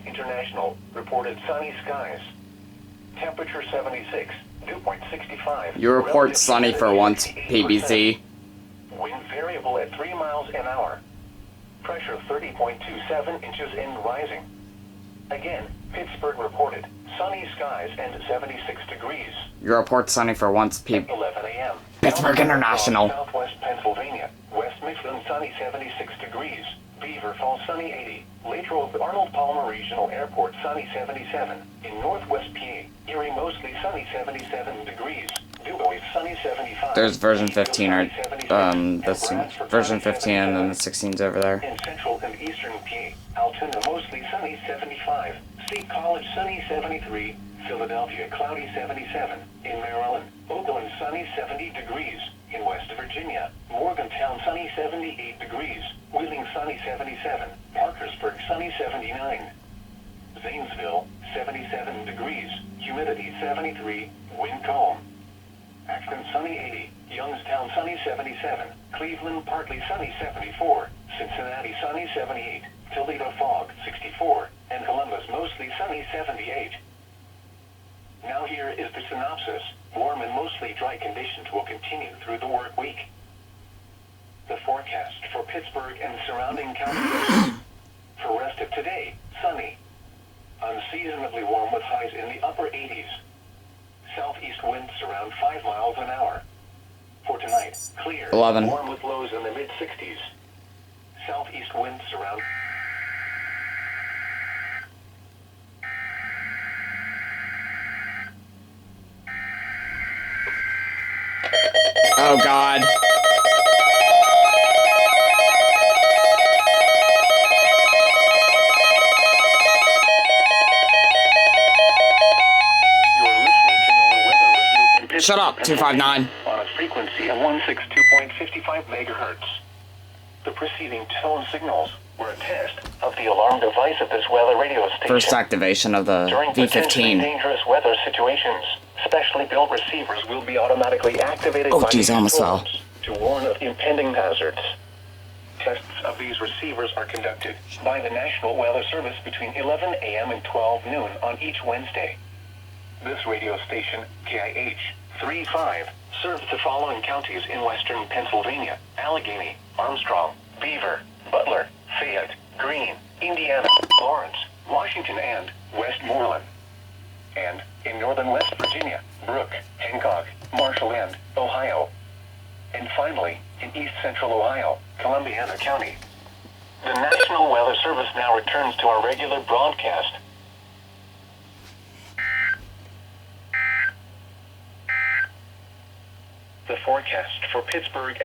International reported sunny skies. Temperature 76, dew point 65. You report sunny for once, PBC. Wind variable at 3 miles an hour. Pressure 30.27 inches and rising. Again, Pittsburgh reported sunny skies and 76 degrees. You report sunny for once, 11 a.m. Pittsburgh International. Southwest Pennsylvania. West Mifflin sunny 76 degrees. Beaver Falls sunny 80. Latrobe Arnold Palmer Regional Airport sunny 77. In northwest PA, Erie mostly sunny 77 degrees. Du Bois sunny 75. There's version 15 or version 15 and then the 16's over there. In central and eastern PA, Altoona mostly sunny 75. State College sunny 73. Philadelphia cloudy 77. In Maryland, Oakland sunny 70 degrees. In West Virginia, Morgantown sunny 78 degrees. Wheeling sunny 77. Parkersburg sunny 79. Zanesville 77 degrees. Humidity 73. Wind calm. Akron sunny 80. Youngstown sunny 77. Cleveland partly sunny 74. Cincinnati sunny 78. Toledo fog 64. And Columbus mostly sunny 78. Now here is the synopsis. Warm and mostly dry conditions will continue through the work week. The forecast for Pittsburgh and surrounding counties. For rest of today, sunny. Unseasonably warm with highs in the upper 80s. Southeast winds around 5 miles an hour. For tonight, clear. 11. Warm with lows in the mid-60s. Southeast winds around... Oh God. Shut up, 259. On a frequency of 162.55 megahertz. The preceding tone signals were a test of the alarm device at this weather radio station. First activation of the During potentially V15. dangerous weather situations, specially built receivers will be automatically activated Oh, by geez, these I almost fell. drones to warn of impending hazards. Tests of these receivers are conducted by the National Weather Service between 11 a.m. and 12 noon on each Wednesday. This radio station, KIH35, serves the following counties in western Pennsylvania: Allegheny, Armstrong, Beaver, Butler, Fayette, Greene, Indiana, Lawrence, Washington, and Westmoreland. And in northern West Virginia, Brooke, Hancock, Marshall, and Ohio. And finally, in east central Ohio, Columbiana County. The National Weather Service now returns to our regular broadcast. The forecast for Pittsburgh